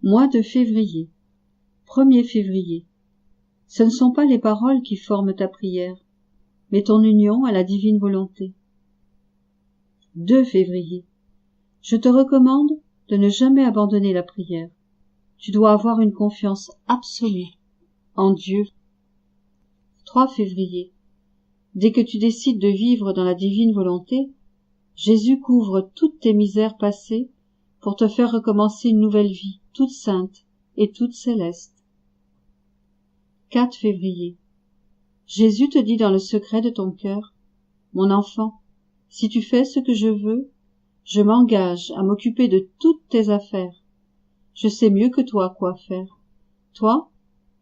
Mois de février. 1er février. Ce ne sont pas les paroles qui forment ta prière, mais ton union à la divine volonté. 2 février. Je te recommande de ne jamais abandonner la prière. Tu dois avoir une confiance absolue en Dieu. 3 février. Dès que tu décides de vivre dans la divine volonté, Jésus couvre toutes tes misères passées pour te faire recommencer une nouvelle vie, toute sainte et toute céleste. 4 février. Jésus te dit dans le secret de ton cœur, « Mon enfant, si tu fais ce que je veux, je m'engage à m'occuper de toutes tes affaires. Je sais mieux que toi quoi faire. Toi,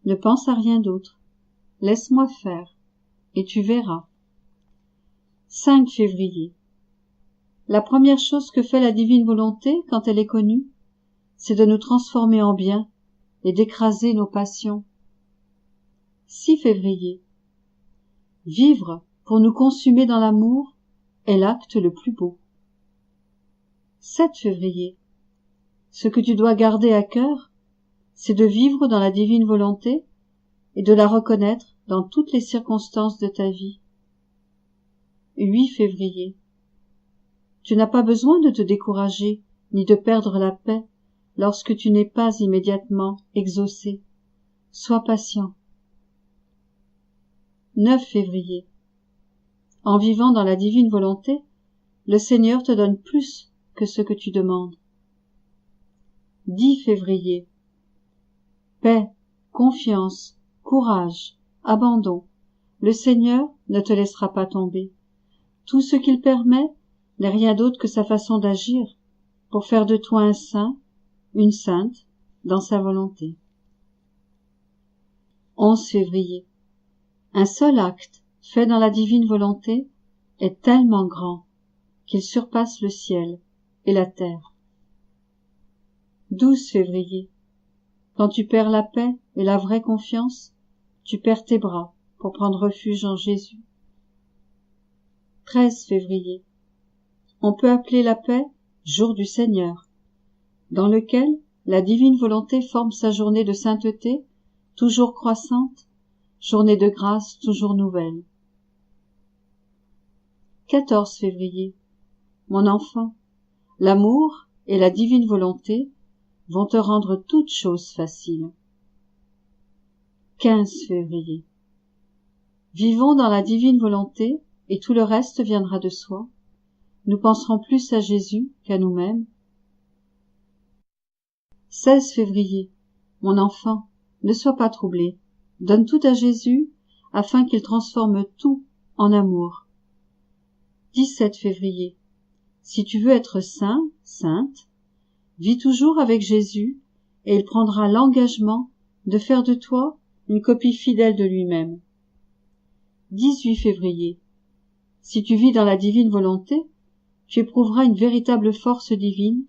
ne pense à rien d'autre. Laisse-moi faire, et tu verras. » 5 février. La première chose que fait la divine volonté quand elle est connue, c'est de nous transformer en bien et d'écraser nos passions. 6 février. Vivre pour nous consumer dans l'amour est l'acte le plus beau. 7 février. Ce que tu dois garder à cœur, c'est de vivre dans la divine volonté et de la reconnaître dans toutes les circonstances de ta vie. 8 février. Tu n'as pas besoin de te décourager ni de perdre la paix lorsque tu n'es pas immédiatement exaucé. Sois patient. 9 février. En vivant dans la divine volonté, le Seigneur te donne plus que ce que tu demandes. 10 février. Paix, confiance, courage, abandon. Le Seigneur ne te laissera pas tomber. Tout ce qu'il permet n'est rien d'autre que sa façon d'agir pour faire de toi un saint, une sainte, dans sa volonté. 11 février. Un seul acte fait dans la divine volonté est tellement grand qu'il surpasse le ciel et la terre. 12 février. Quand tu perds la paix et la vraie confiance, tu perds tes bras pour prendre refuge en Jésus. 13 février. On peut appeler la paix jour du Seigneur, dans lequel la divine volonté forme sa journée de sainteté, toujours croissante, journée de grâce toujours nouvelle. 14 février. Mon enfant, l'amour et la divine volonté vont te rendre toutes choses faciles. 15 février. Vivons dans la divine volonté et tout le reste viendra de soi. Nous penserons plus à Jésus qu'à nous-mêmes. 16 février. Mon enfant, ne sois pas troublé. Donne tout à Jésus afin qu'il transforme tout en amour. 17 février. Si tu veux être saint, sainte, vis toujours avec Jésus et il prendra l'engagement de faire de toi une copie fidèle de lui-même. 18 février. Si tu vis dans la divine volonté, tu éprouveras une véritable force divine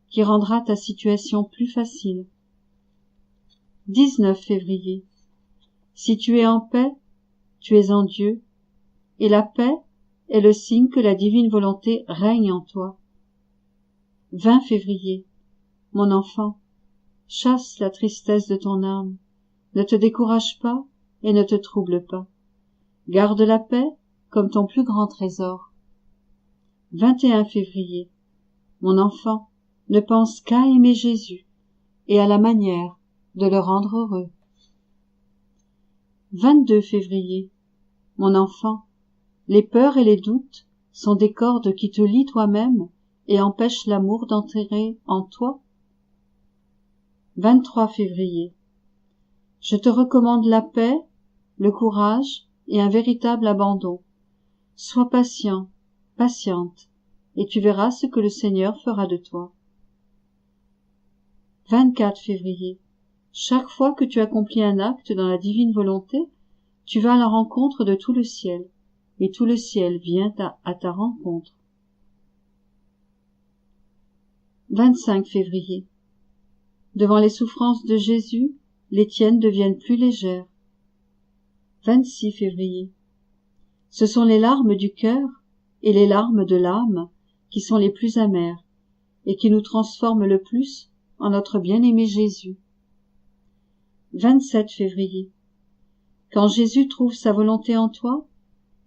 qui rendra ta situation plus facile. 19 février. Si tu es en paix, tu es en Dieu, et la paix est le signe que la divine volonté règne en toi. 20 février. Mon enfant, chasse la tristesse de ton âme, ne te décourage pas et ne te trouble pas. Garde la paix comme ton plus grand trésor. 21 février. Mon enfant, ne pense qu'à aimer Jésus et à la manière de le rendre heureux. 22 février. Mon enfant, les peurs et les doutes sont des cordes qui te lient toi-même et empêchent l'amour d'entrer en toi. 23 février. Je te recommande la paix, le courage et un véritable abandon. Sois patient, patiente, et tu verras ce que le Seigneur fera de toi. 24 février. Chaque fois que tu accomplis un acte dans la divine volonté, tu vas à la rencontre de tout le ciel, et tout le ciel vient à ta rencontre. 25 février. Devant les souffrances de Jésus, les tiennes deviennent plus légères. 26 février. Ce sont les larmes du cœur et les larmes de l'âme qui sont les plus amères et qui nous transforment le plus en notre bien-aimé Jésus. 27 février. Quand Jésus trouve sa volonté en toi,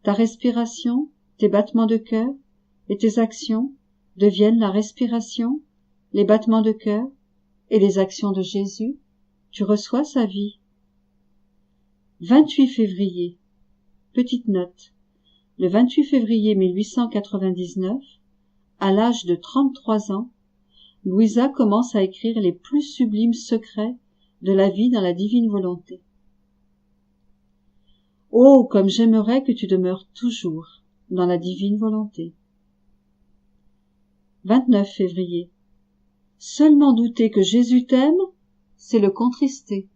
ta respiration, tes battements de cœur et tes actions deviennent la respiration, les battements de cœur et les actions de Jésus, tu reçois sa vie. 28 février. Petite note. Le 28 février 1899, à l'âge de 33 ans, Louisa commence à écrire les plus sublimes secrets de la vie dans la divine volonté. Oh, comme j'aimerais que tu demeures toujours dans la divine volonté. 29 février. Seulement douter que Jésus t'aime, c'est le contrister.